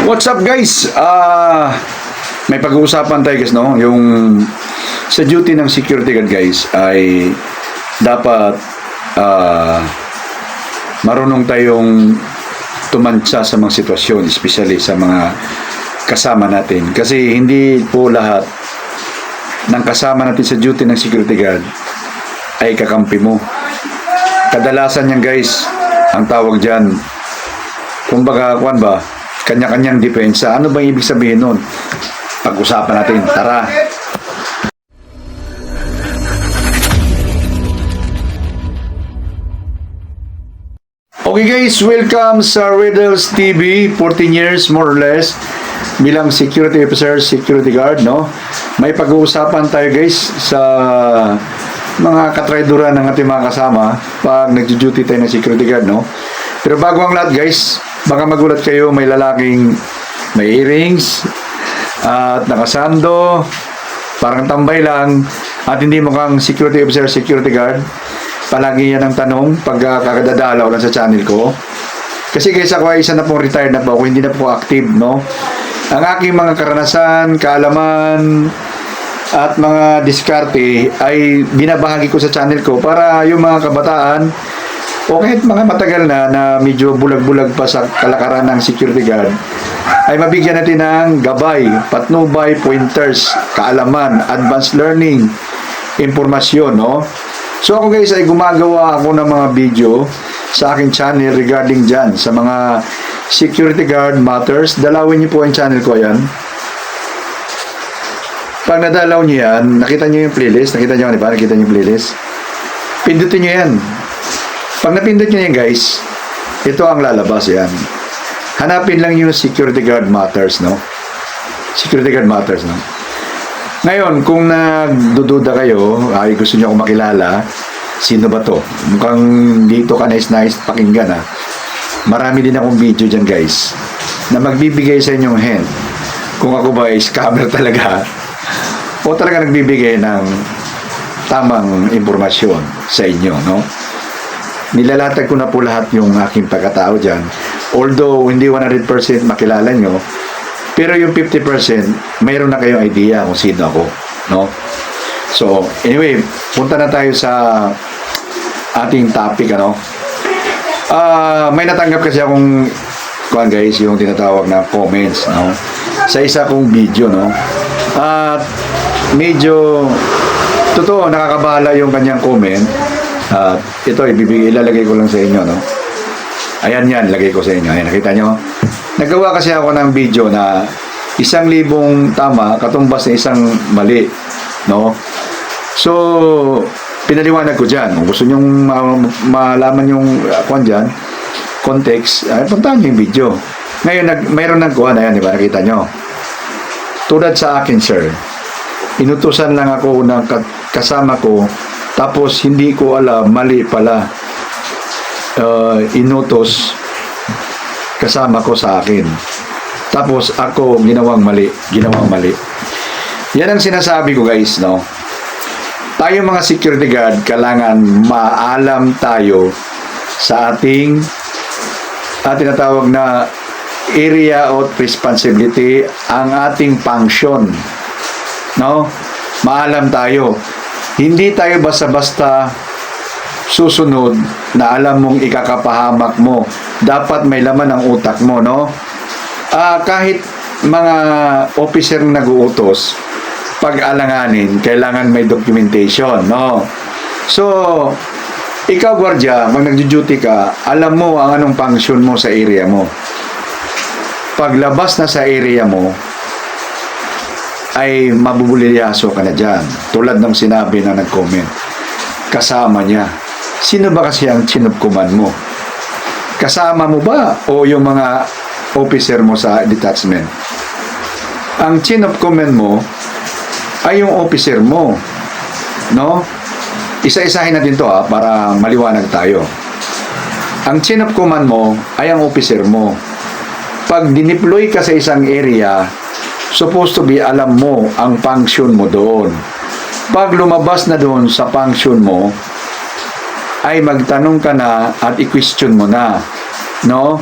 What's up guys? May pag-uusapan tayo guys, no? Yung sa duty ng security guard guys ay dapat marunong tayong tumantsa sa mga sitwasyon, especially sa mga kasama natin. Kasi hindi po lahat ng kasama natin sa duty ng security guard ay kakampi mo. Kadalasan yan guys, ang tawag dyan, kumbaga, kuwan ba, kanya-kanyang depensa. Ano ba ibig sabihin nun? Pag-usapan natin. Tara! Okay guys, welcome sa Riddles TV. 14 years more or less bilang security officer, security guard, no? May pag-uusapan tayo guys sa mga katrayduran ng ating mga kasama pag nag-duty tayo ng security guard, no? Pero bago ang lahat guys, baka magulat kayo, may lalaking may earrings at nakasando, parang tambay lang at hindi mukhang security officer, security guard. Palagi yan ang tanong pag kakadadalaw lang sa channel ko. Kasi guys, ako ay isa na pong retired na po ako, hindi na po active, no? Ang aking mga karanasan, kaalaman at mga diskarte ay binabahagi ko sa channel ko para yung mga kabataan o kahit mga matagal na medyo bulag-bulag pa sa kalakaran ng security guard ay mabigyan natin ng gabay, patnubay, pointers, kaalaman, advanced learning, impormasyon, no? So ako guys ay gumagawa ako ng mga video sa aking channel regarding dyan sa mga security guard matters. Dalawin niyo po ang channel ko yan. Pag nadalaw niyo yan, nakita niyo yung playlist, nakita niyo, di ba? Nakita niyo yung playlist. Pindutin niyo yan. Pag napindot nyo yan guys, ito ang lalabas yan. Hanapin lang yung security guard matters, no? Security guard matters, no? Ngayon, kung nagdududa kayo, ay gusto nyo akong makilala, sino ba to? Mukhang dito ka nice pakinggan, ha? Marami din akong video dyan guys, na magbibigay sa inyong hint kung ako ba ay scammer talaga o talaga nagbibigay ng tamang impormasyon sa inyo, no? Nilalatag ko na po lahat yung aking pagkatao dyan. Although, hindi 100% makilala nyo, pero yung 50%, mayroon na kayong idea kung sino ako, no? So, anyway, punta na tayo sa ating topic, ano? May natanggap kasi akong, guys, yung tinatawag na comments, no? Sa isa kong video, no? At medyo, totoo, nakakabahala yung kanyang comment. Ito, ilalagay ko lang sa inyo, no? Ayan yan, lagay ko sa inyo. Ayan, nakita nyo? Nagawa kasi ako ng video na 1,000 tama, katumbas na 1 mali, no? So, pinaliwanag ko dyan. Kung gusto nyong malaman yung kwan dyan, context, puntahan nyo yung video. Ngayon, mayroon ng kuhan, ayan, di ba? Nakita nyo? Tulad sa akin, sir, inutusan lang ako ng kasama ko. Tapos, hindi ko alam, mali pala. Inutos kasama ko sa akin. Tapos, ako, ginawang mali. Yan ang sinasabi ko, guys, no? Tayo mga security guard, kailangan maalam tayo sa ating tinatawag na area of responsibility, ang ating function. No? Maalam tayo. Hindi tayo basta-basta susunod na alam mong ikakapahamak mo. Dapat may laman ang utak mo, no? Kahit mga officer na nag-uutos, pag-alanganin, kailangan may documentation, no? So, ikaw, gwardiya, pag nag-duty ka, alam mo ang anong function mo sa area mo. Paglabas na sa area mo, ay mabubulilyaso ka na dyan. Tulad ng sinabi na nag-comment. Kasama niya. Sino ba kasi ang chain of command mo? Kasama mo ba o yung mga officer mo sa detachment? Ang chain of command mo ay yung officer mo. No? Isa-isahin natin to para maliwanag tayo. Ang chain of command mo ay ang officer mo. Pag dineploy ka sa isang area, supposed to be alam mo ang function mo doon. Pag lumabas na doon sa function mo, ay magtanong ka na at i-question mo na, no?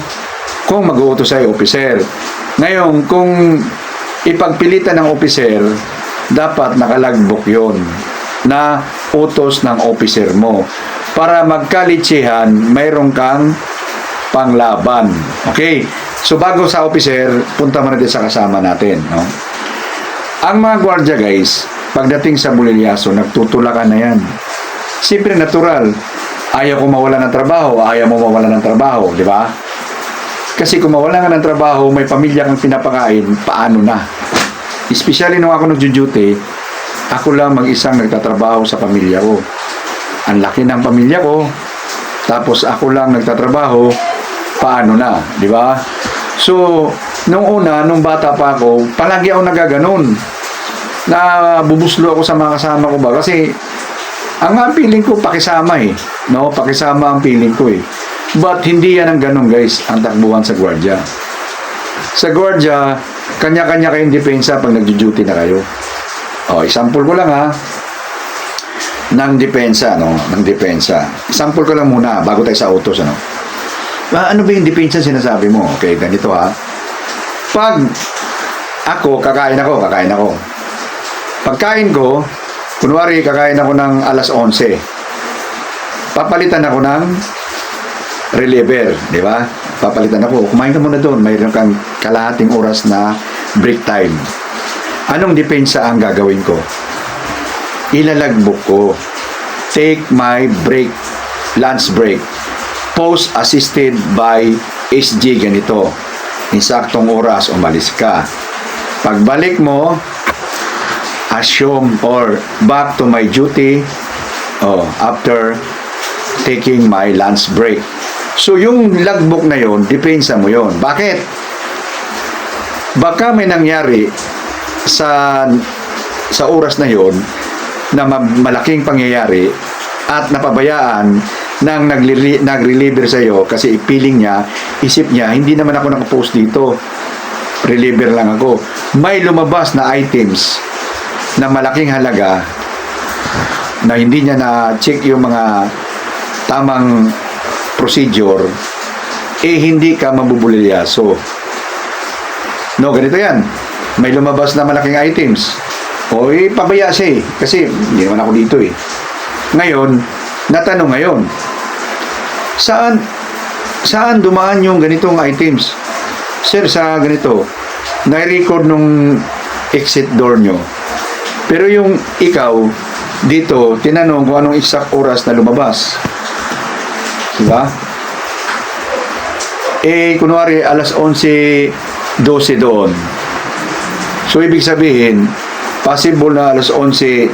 Kung mag-uutos ay officer. Ngayon, kung ipagpilitan ng officer, dapat nakalagbok yon na utos ng officer mo para magkalitsihan, mayroon kang panglaban. Okay? So, bago sa officer, punta mo natin sa kasama natin. No? Ang mga gwardiya, guys, pagdating sa Bulilyaso, nagtutulakan na yan. Siyempre, natural. Ayaw ko mawala ng trabaho, ayaw mo mawala ng trabaho, di ba? Kasi kung mawala ka ng trabaho, may pamilya kang pinapakain, paano na? Especially nung ako nag-duty, ako lang mag-isang nagtatrabaho sa pamilya ko. Ang laki ng pamilya ko, tapos ako lang nagtatrabaho, paano na? Di ba? So, nung una, nung bata pa ako, palagi ako nagaganon. Na bubuslo ako sa mga kasama ko ba? Kasi, ang feeling ko, pakisama eh. No? Pakisama ang feeling ko eh. But hindi yan ang ganun guys, ang takbuhan sa gwardiya. Sa gwardiya, kanya-kanya kayong depensa pag nag-duty na kayo. O, example ko lang ha, ng depensa, no? Ng depensa. Example ko lang muna, bago tayo sa utos, ano? Ano ba yung depensa sinasabi mo? Okay, ganito ha. Pag ako, kakain ako. Pagkain ko, kunwari, kakain ako ng alas 11. Papalitan ako ng reliever, di ba? Papalitan ako. Kumain ka muna doon. Mayroon kang kalahating oras na break time. Anong depensa ang gagawin ko? Ilalagbok ko. Take my break, lunch break. Post assisted by SG ganito. Insaktong oras, umalis ka. Pagbalik mo, assume or back to my duty after taking my lunch break. So, yung logbook na yon, depensa mo yon. Bakit? Baka may nangyari sa oras na yon na malaking pangyayari at napabayaan ng nag-reliever sa iyo kasi ipiling niya, isip niya, hindi naman ako nakapost dito. Reliever lang ako. May lumabas na items na malaking halaga na hindi niya na-check yung mga tamang procedure, hindi ka mabubulilyaso. No, ganito yan. May lumabas na malaking items. Pabaya siya eh. Kasi, hindi naman ako dito eh. Ngayon, natanong ngayon, saan dumaan yung ganitong items? Sir, sa ganito, na-record nung exit door nyo. Pero yung ikaw, dito, tinanong kung anong exact oras na lumabas. Diba? Kunwari, alas 11:12 doon. So, ibig sabihin, possible na alas 11:05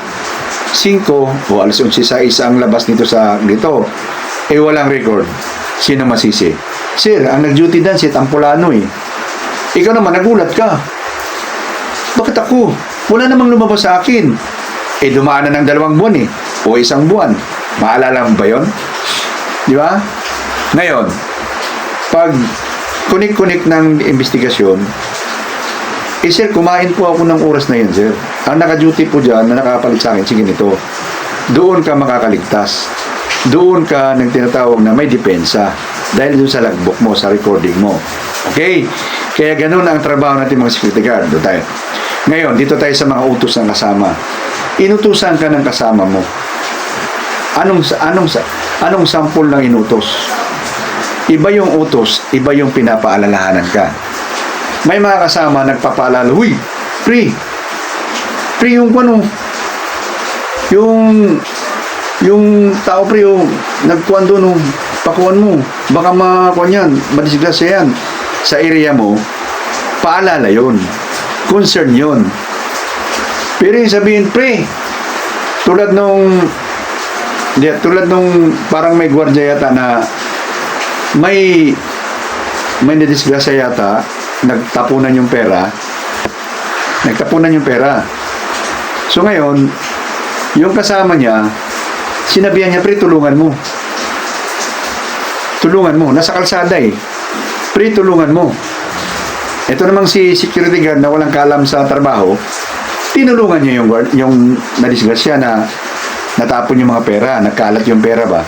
o alas 11:06 ang labas nito sa dito. Walang record. Sino masisi? Sir, ang nag-duty dan si Tampolano eh. Ikaw naman, nagulat ka. Bakit ako? Wala namang lumabas sa akin. Dumaan na ng 2 buwan eh. O 1 buwan. Maalala mo ba yun? Di ba? Ngayon, pag kunik-kunik ng investigasyon, sir, kumain po ako ng oras na yun, sir. Ang naka-duty po dyan, na nakapalit sa akin, sige nito, doon ka makakaligtas. Doon ka nang tinatawag na may depensa. Dahil doon sa logbook mo, sa recording mo. Okay? Kaya ganun ang trabaho natin mga security guard. Doon tayo. Ngayon, dito tayo sa mga utos ng kasama. Inutusan ka ng kasama mo. Anong sample ng inutos? Iba yung utos, iba yung pinapaalalahanan ka. May mga kasama nagpapaalala, huy, pre, yung yung tao pre, yung nagkuhan doon, pakuhan mo, baka makakuhan yan, madisgrasya yan. Sa area mo, paalala yun, concern yun. Pero yung sabihin, pre, tulad nung parang may gwardiya yata na may nadisgrasya yata, nagtapunan yung pera. So ngayon, yung kasama niya, sinabihan niya, pre, tulungan mo. Nasa kalsada eh. Pre, tulungan mo. Ito namang si security guard na walang kaalam sa trabaho, tinulungan niya yung nadisgrasya na natapon yung mga pera, nagkalat yung pera ba?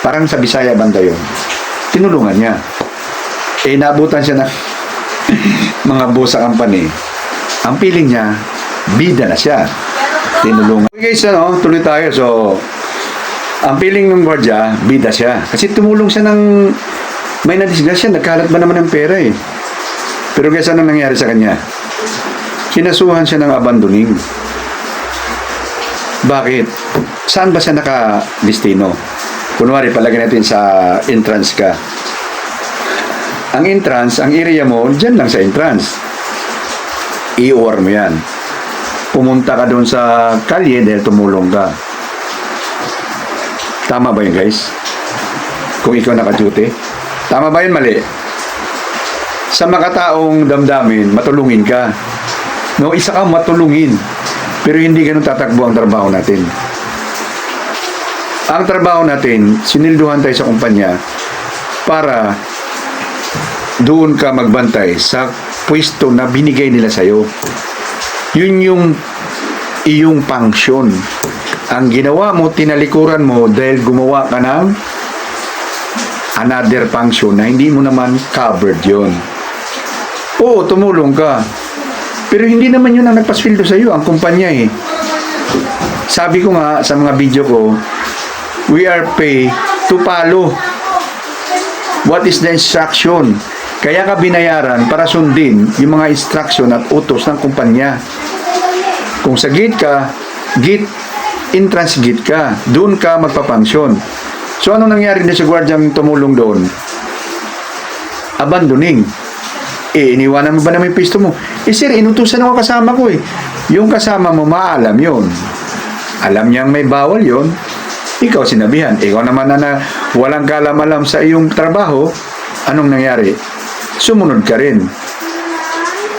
Parang sa Bisaya banda yun. Tinulungan niya. Nabutan siya na mga boss sa company, ang feeling niya, bida na siya. Tinulungan. Okay guys, tuloy tayo. So, ang feeling ng gwardiya, bida siya. Kasi tumulong siya ng may nadisgrasya, nagkalat ba naman ng pera eh. Pero guys, ano nangyari sa kanya? Kinasuhan siya ng abandoning. Bakit? Saan ba siya nakadestino? Kunwari, palagay natin sa entrance ka. Ang entrance, ang area mo, dyan lang sa entrance. I-OR mo yan. Pumunta ka doon sa kalye dahil tumulong ka. Tama ba yun, guys? Kung ikaw naka-duty? Tama ba yun, mali? Sa makataong damdamin, matulungin ka. No, isa kang matulungin. Pero hindi ganun tatakbo ang trabaho natin. Ang trabaho natin, sinilduhan tayo sa kumpanya para doon ka magbantay sa pwesto na binigay nila sa'yo. Yun yung iyong function. Ang ginawa mo, tinalikuran mo dahil gumawa ka ng another function na hindi mo naman covered yon. Oo, tumulong ka. Pero hindi naman yun ang nagpasweldo sa iyo, ang kumpanya eh. Sabi ko nga sa mga video ko, we are paid to follow what is the instruction. Kaya ka binayaran para sundin yung mga instruction at utos ng kumpanya. Kung sa gate ka, gate, entrance gate ka, doon ka magpapangsyon. So ano nangyari din sa gwardyang tumulong doon? Abandoning. Iniwanan mo ba na may pisto mo? Sir, inutusan ako kasama ko eh. Yung kasama mo, maalam yun. Alam niyang may bawal yun. Ikaw sinabihan. Ikaw naman na walang kalam-alam sa iyong trabaho. Anong nangyari? Sumunod ka rin.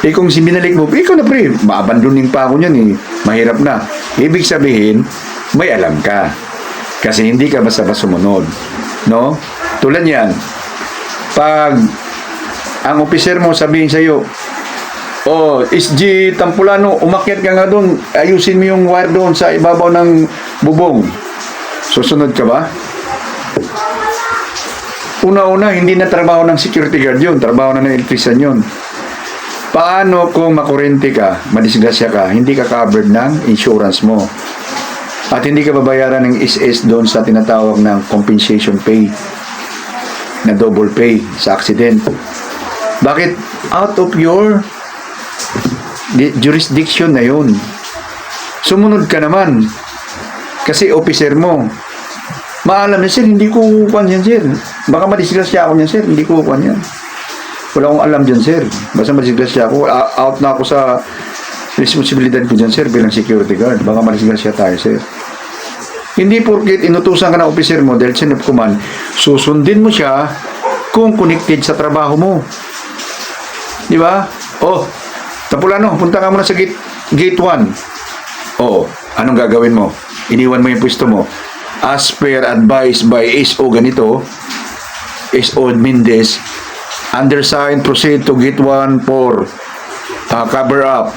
Kung binalik mo, ikaw na pre, maabandoning pa ako niyan eh. Mahirap na. Ibig sabihin, may alam ka. Kasi hindi ka basta-basta sumunod. No? Tulad yan. Pag ang officer mo sabihin sa'yo, SG Tampulano, umakyat ka nga doon, ayusin mo yung wire doon sa ibabaw ng bubong. Susunod ka ba? Una-una, hindi na trabaho ng security guard yun, trabaho na ng electrician yun. Paano kung makurente ka, madisgrasya ka, hindi ka covered ng insurance mo? At hindi ka babayaran ng SS doon sa tinatawag ng compensation pay, na double pay sa accident. Bakit? Out of your jurisdiction na yun. Sumunod ka naman. Kasi officer mo. Maalam na, sir, hindi ko kukuhan yan, sir. Baka madisgrasya ako yan, sir. Hindi ko kukuhan yan. Wala akong alam dyan, sir. Basta madisgrasya ako. Out na ako sa responsibilidad ko dyan, sir, bilang security guard. Baka madisgrasya tayo, sir. Hindi porkit inutusan ka ng officer mo dahil chain of command, susundin mo siya kung connected sa trabaho mo. Di ba? Tampulano, punta ka muna sa gate 1. Anong gagawin mo? Iniwan mo yung pwesto mo. As per advised by SO ganito, SO Mendez, undersigned proceed to gate 1 for cover up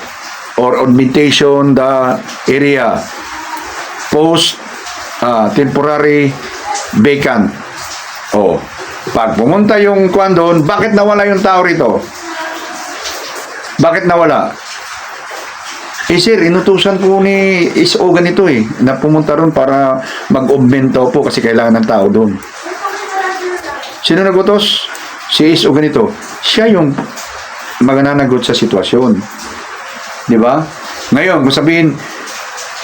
or augmentation the area. Post temporary vacant. Pag pumunta yung kwan doon, bakit nawala yung tao rito? Bakit nawala? Sir, inutusan po ni SO ganito na pumunta ron para mag-augmento po kasi kailangan ng tao doon. Sino nagutos? Si SO ganito. Siya yung magnanagot sa sitwasyon. Di ba? Ngayon, kung sabihin,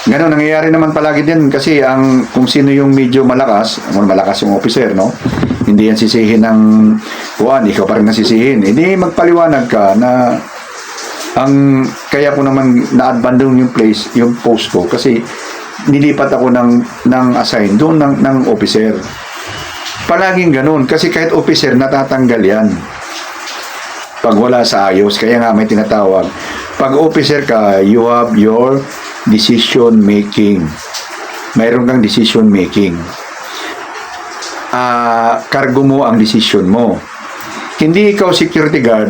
gano'n, nangyayari naman palagi din kasi kung sino yung medyo malakas yung officer, no? Hindi yan sisihin ng kuwan, ikaw pa rin nasisihin. Hindi magpaliwanag ka na kaya ko naman na-abandon yung post ko kasi nilipat ako ng assign doon ng officer. Palaging ganun kasi kahit officer natatanggal yan pag wala sa ayos. Kaya nga may tinatawag, pag officer ka, you have your decision making. Mayroon kang decision making. Kargo mo ang decision mo. Hindi ikaw security guard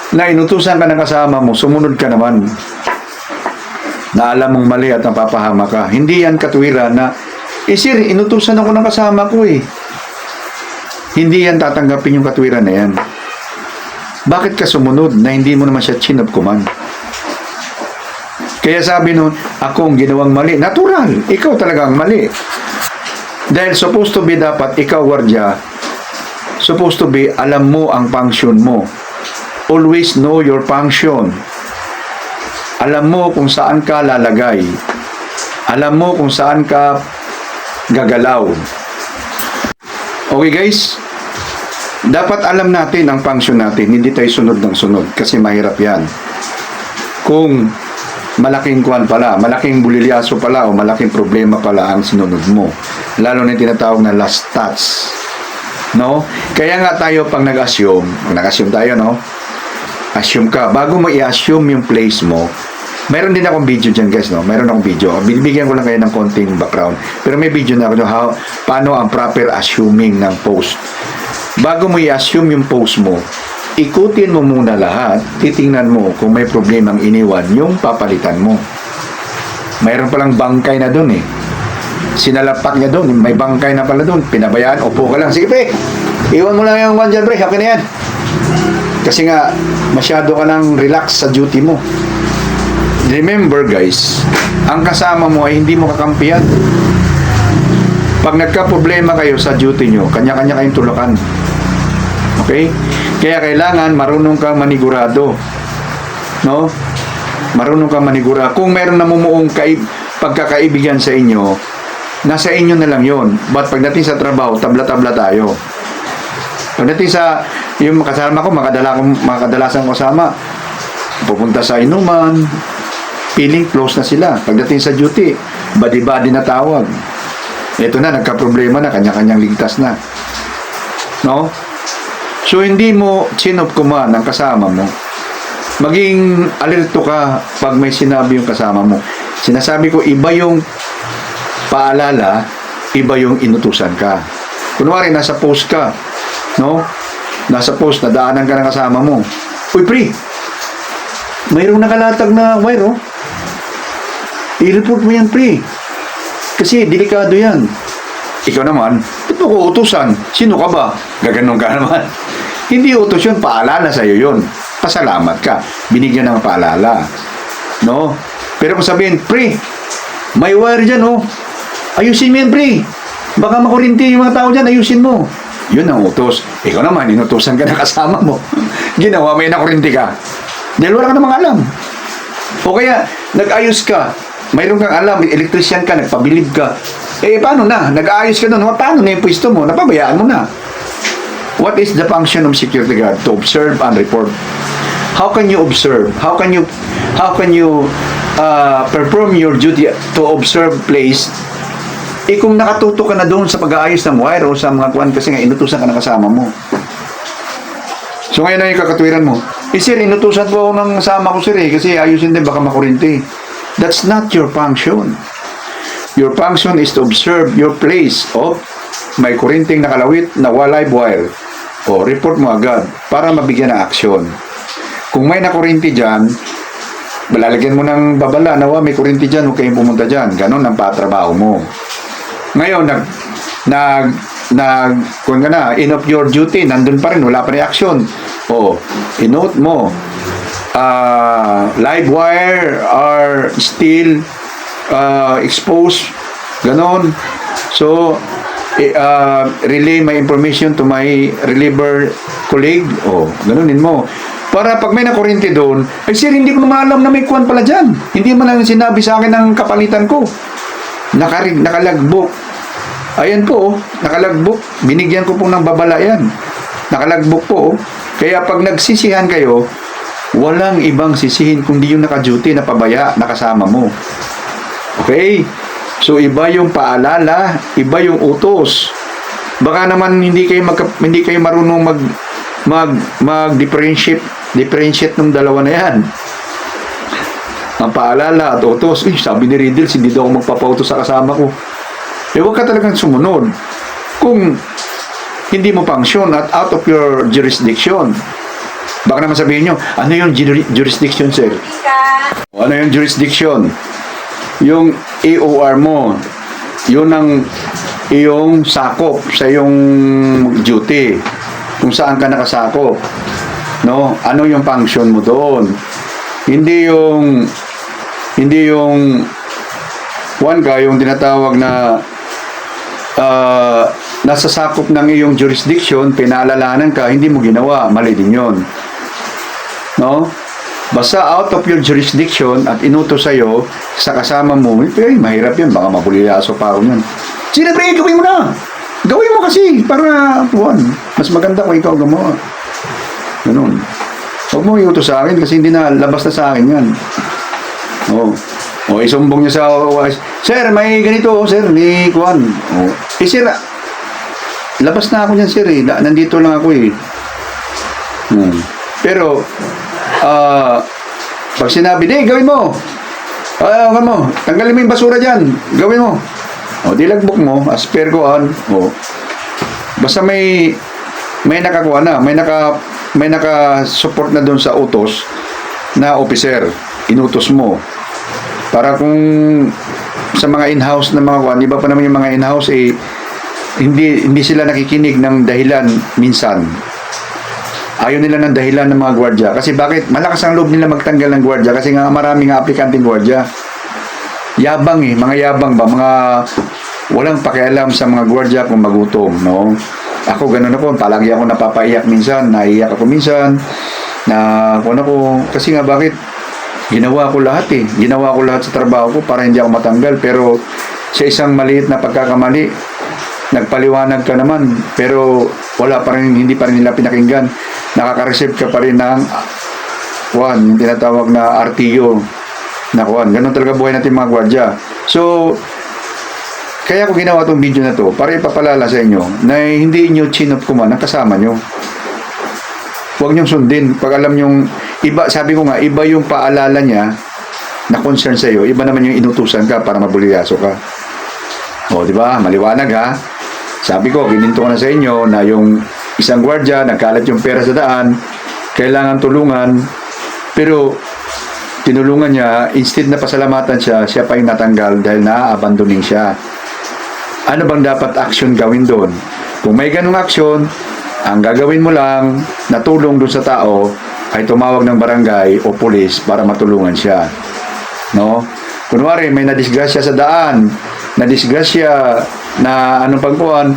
na inutusan ka ng kasama mo, sumunod ka naman na alam mong mali at napapahama ka. Hindi yan katwiran na sir, inutusan ako ng kasama ko Hindi yan tatanggapin yung katwiran na yan. bakit ka sumunod na hindi mo naman siya chain of command? Kaya sabi nun, ako ang ginawang mali. Natural, ikaw talaga ang mali. Dahil supposed to be dapat, ikaw wardya, supposed to be, alam mo ang function mo. Always know your function. Alam mo kung saan ka lalagay. Alam mo kung saan ka gagalaw. Okay guys? Dapat alam natin ang function natin. Hindi tayo sunod ng sunod kasi mahirap yan. Kung malaking kuwan pala, malaking bulilyaso pala o malaking problema pala ang sinunod mo. Lalo na yung tinatawag na last touch. No? Kaya nga tayo pag nag-assume tayo, no? Assume ka. Bago mo i-assume yung place mo, mayroon din akong video dyan guys, no? Mayroon akong video. Bibigyan ko lang kayo ng konting background. Pero may video na ako, paano ang proper assuming ng post. Bago mo i-assume yung post mo, ikutin mo muna lahat, titingnan mo kung may problemang iniwan yung papalitan mo. Mayroon palang bangkay na dun eh. Sinalapak niya dun, may bangkay na pala dun. Pinabayaan, upo ka lang. Sige pre, iwan mo lang yung one dyan pre, okay na yan. Kasi nga, masyado ka lang relax sa duty mo. Remember guys, ang kasama mo ay hindi mo kakampihan. Pag nagka-problema kayo sa duty nyo, kanya-kanya kayong tulakan. Okay? Kaya kailangan marunong kang manigurado. No? Marunong kang manigurado. Kung meron namumuong pagkakaibigan sa inyo, nasa inyo na lang yon. But pagdating sa trabaho, tabla-tabla tayo. Pagdating sa yung kasama ko, makadalasan ko kasama, pupunta sa inuman, feeling close na sila. Pagdating sa duty, badi-badi na tawag. Ito na, nagka-problema na, kanya-kanyang ligtas na. No? So, hindi mo chain of command ang kasama mo. Maging alerto ka pag may sinabi yung kasama mo. Sinasabi ko, iba yung paalala, iba yung inutusan ka. Kunwari, nasa post ka, no? Nasa post, nadaanan ka ng kasama mo. Uy, pre, mayroong nakalatag na wire, oh. I-report mo yan, pre. Kasi, delikado yan. Ikaw naman, ito ko utusan. Sino ka ba? Gaganon ka naman. Hindi utos yun, paalala sa'yo yun. Pasalamat ka. Binigyan ng paalala. No? Pero kung sabihin, pre, may wire dyan, oh. Ayusin mo yan, pre. Baka makurinti yung mga tao dyan, ayusin mo. Yun ang utos. Ikaw naman, inutusan ka na kasama mo. Ginawa mo yun, nakurinti ka. Dahil wala ka namang alam. O kaya, nag-ayos ka. Mayroon kang alam, electrician ka, nagpabilib ka. Eh, paano na? Nag-aayos ka doon. Paano na yung pwesto mo? Napabayaan mo na. What is the function of security guard? To observe and report. How can you observe? How can you perform your duty to observe place? Eh, kung nakatuto ka na doon sa pag-aayos ng wire o sa mga kuwan kasi nga inutusan ka na kasama mo. So, ngayon na yung kakatwiran mo. Eh, sir, inutusan po ako ng kasama ko, sir, eh, kasi ayusin din, baka makurinti. That's not your function. Your function is to observe your place of may kurinting nakalawit na live wire. O, report mo agad para mabigyan ng aksyon. Kung may nakurinti dyan, lalagyan mo ng babala na may kurinti dyan, huwag kayong pumunta dyan. Ganon ang patrabaho mo. Ngayon, kung ka na, in of your duty, nandun pa rin, wala pa rin aksyon. O, inote mo, live wire are still exposed, ganon. So, relay my information to my reliever colleague. O, ganunin mo. Para pag may nakurinti doon, ay sir, hindi ko naman alam na may kuwan pala dyan. Hindi man lang sinabi sa akin ng kapalitan ko. Nakalagbok. Ayan po, nakalagbok. Binigyan ko pong ng babala yan. Nakalagbok po. Kaya pag nagsisihan kayo, walang ibang sisihin kundi yung naka-duty na pabaya na kasama mo. Okay? So, iba yung paalala, iba yung utos. Baka naman hindi kayo marunong differentiate ng dalawa na yan. Ang paalala at utos, sabi ni Riddles, hindi daw ako magpapautos sa kasama ko. Eh, huwag ka talagang sumunod. Kung hindi mo function at out of your jurisdiction. Baka naman sabihin nyo, ano yung jurisdiction, sir? Ano yung jurisdiction? Yung AOR mo, yun ang iyong sakop sa iyong duty. Kung saan ka nakasakop. No? Ano yung function mo doon? Hindi yung one ka, yung tinatawag na nasa sakop ng iyong jurisdiction, pinaalalahanan ka, hindi mo ginawa, mali din yun. No? Basta out of your jurisdiction at inutos sa'yo sa kasama mo, mahirap yun, baka mabulilaso pa ako yun. Siyempre, gawin mo na! Gawin mo kasi, para, mas maganda kung ikaw gumawa. Ganun. Huwag mo iutos sa akin kasi hindi na, labas na sa akin yan. O isumbong niya sa sir, may ganito, sir, may kuwan. Sir, labas na ako niyan, sir, nandito lang ako, eh. Pero, pag sinabi, gawin mo. Gawin mo. Tanggalin mo yung basura dyan. Gawin mo. Dilagbok mo, as per kuwan. Basta may nakakuha na, may naka-support na doon sa utos na officer. Inutos mo. Para kung sa mga in-house na mga kuwan, iba pa naman yung mga in-house, hindi sila nakikinig ng dahilan minsan. Ayaw nila ng dahilan ng mga gwardiya. Kasi bakit? Malakas ang loob nila magtanggal ng gwardiya kasi nga maraming aplikanteng gwardiya. Yabang mga yabang ba? Mga walang pakialam sa mga gwardiya kung magutom, no? Ako ganun ako, palagi ako napapaiyak minsan, naiiyak ako minsan, kasi nga bakit? Ginawa ko lahat Ginawa ko lahat sa trabaho ko para hindi ako matanggal. Pero sa isang maliit na pagkakamali, nagpaliwanag ka naman, pero hindi pa rin nila pinakinggan. Nakaka-receive ka pa rin ng yung tinatawag na RTO na ganun talaga buhay natin mga gwardiya. So, kaya ko ginawa itong video na to para ipapalala sa inyo na hindi nyo chinop kuman ang kasama nyo. Huwag nyong sundin. Pag alam nyong iba, sabi ko nga, iba yung paalala niya na concern sa iyo, iba naman yung inutusan ka para mabuliyaso ka. Di ba? Maliwanag, ha? Sabi ko, gininto ko na sa inyo na yung isang gwardiya, nagkalat yung pera sa daan, kailangan tulungan, pero tinulungan niya, instead na pasalamatan siya pa yung natanggal dahil na-abandoning siya. Ano bang dapat action gawin doon? Kung may ganung action, ang gagawin mo lang na tulong doon sa tao ay tumawag ng barangay o pulis para matulungan siya. No? Kunwari, may nadisgrasya sa daan, nadisgrasya na anong pagpuan,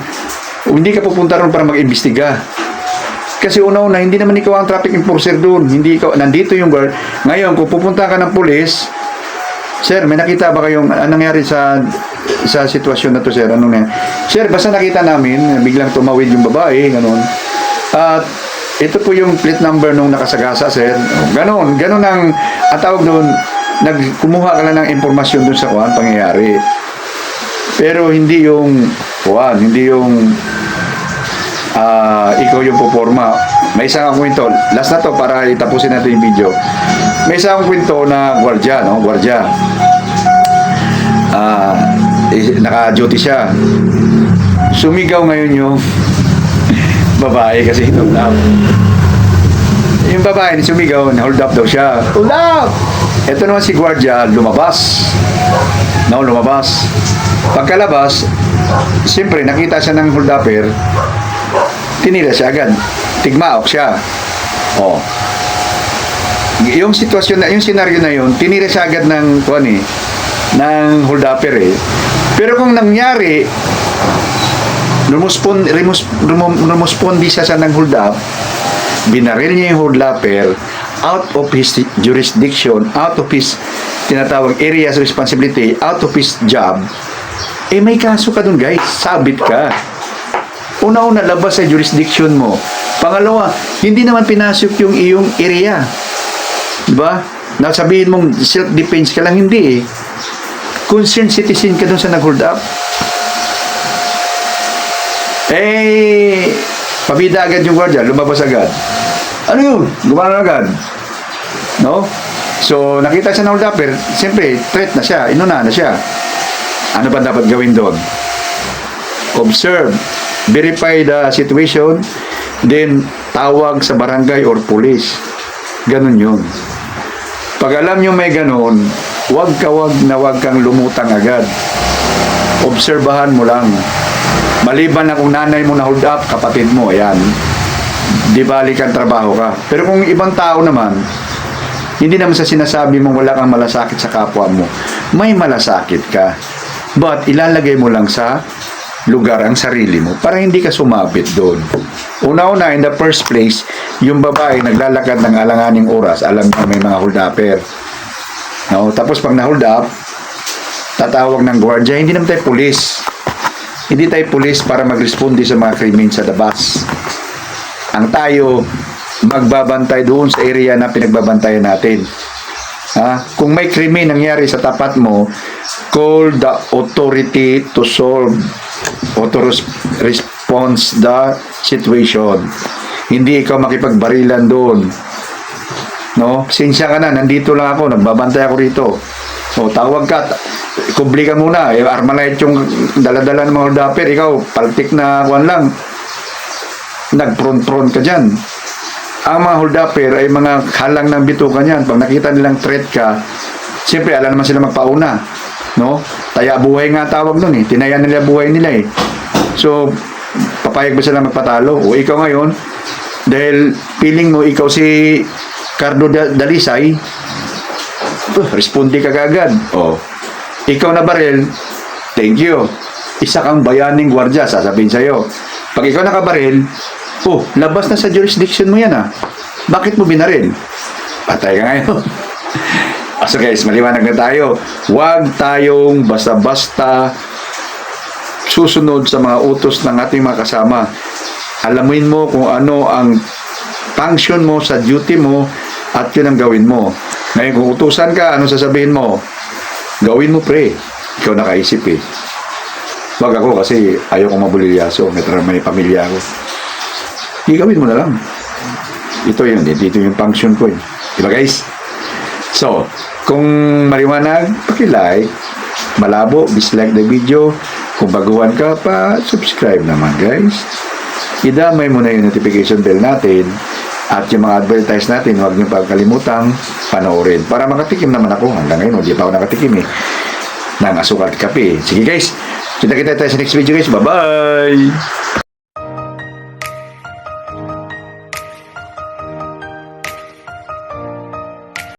hindi ka pupunta ron para mag-imbestiga. Kasi una-una, hindi naman ikaw ang traffic enforcer doon. Hindi ikaw, nandito yung guard. Ngayon, kung pupunta ka ng pulis, sir, may nakita ba kayong anong nangyari sa sitwasyon na to, sir? Anong nangyari? Sir, basta nakita namin, biglang tumawid yung babae, ganun. At ito po yung plate number nung nakasagasa, sir. Ganun ang tawag doon, kumuha ka lang ng impormasyon doon sa pangyayari. Pero hindi yung ikaw yung puporma. May isang kwento, last na to para itapusin natin yung video. May isang kwento na gwardiya, no? Gwardiya. Naka-duty siya. Sumigaw ngayon yung babae kasi hold up. Yung babae sumigaw, hold up daw siya. Hold up! Ito naman si gwardiya, lumabas. Lumabas. Pagkalabas, siyempre nakita siya ng hold upper, tinira siya agad. Tigmaok siya. Yung sitwasyon na, yung senaryo na yun, tinira siya agad ng hold upper eh. Pero kung nangyari, rumuspondi siya sa ng hold up, binaril niya yung hold upper out of his jurisdiction, out of his tinatawag areas of responsibility, out of his job, may kaso ka dun, guys. Sabit ka. Una-una, labas sa jurisdiction mo. Pangalawa, hindi naman pinasok yung iyong area. Diba? Nasabihin mong self-defense ka lang, hindi eh. Concerned citizen ka dun sa nag-hold up. Pabida agad yung gwardiya, lumabas agad. Ano yun? Gumana agad. No? So, nakita siya ng hold upper, siyempre, threat na siya, inuna na siya. Ano ba dapat gawin doon? Observe, verify the situation, then tawag sa barangay or police. Ganun yun. Pag alam nyo may ganun, wag kang lumutang agad. Obserbahan mo lang. Maliban na kung nanay mo na hold up, kapatid mo, ayan. di balik ang trabaho ka. Pero kung ibang tao naman, hindi naman sa sinasabi mong wala kang malasakit sa kapwa mo, may malasakit ka. But ilalagay mo lang sa lugar ang sarili mo para hindi ka sumabit doon. Una-una, in the first place, yung babae naglalakad ng alanganing oras, alam niya may mga hold upper. No? Tapos pag na-hold up, tatawag ng gwardiya, hindi naman tayo pulis. Hindi tayo pulis para mag-responde sa mga krimen sa labas. Ang tayo, magbabantay doon sa area na pinagbabantayan natin. Kung may krimen nangyari sa tapat mo, call the authority to solve or to response the situation. Hindi ikaw makipagbarilan doon. No? Sinsya ka na, nandito lang ako, nagbabantay ako rito. O, tawag ka, kubli ka muna, Armalite yung daladala ng mga holdapper, ikaw, paltik na kuwan lang, nagpron-pron ka dyan. Ang mga holdapper ay mga halang ng bitukan yan. Pag nakita nilang threat ka, siyempre, alam naman sila magpauna. No? Taya buhay nga tawag nun eh. Tinaya nila buhay nila eh. So, papayag ba sila magpatalo? O ikaw ngayon, dahil feeling mo ikaw si Cardo Dalisay, responde ka kagad. O, ikaw na baril, thank you. Isa kang bayaning gwardya, sasabihin sa'yo. Pag ikaw nakabaril, labas na sa jurisdiction mo yan Bakit mo binaril? Patay ka ngayon. So guys, maliwanag na tayo. Huwag tayong basta-basta susunod sa mga utos ng ating mga kasama. Alamin mo kung ano ang function mo sa duty mo at yun ang gawin mo. Ngayon, kung utusan ka, ano sasabihin mo? Gawin mo, pre. Ikaw nakaisip eh. Wag ako kasi ayaw kong mabulilyaso. May pamilya ako. Gawin mo na lang. Ito yung function ko eh. Diba guys? So, kung maliwanag, paki-like. Malabo, dislike the video. Kung baguhan ka pa, subscribe naman guys. Idamay mo na yung notification bell natin. At yung mga advertise natin, huwag niyo pagkalimutang panoorin. Para makatikim naman ako. Hanggang ngayon, hindi pa ako nakatikim ng asukal at kape. Sige guys, kita tayo sa next video guys. Bye-bye!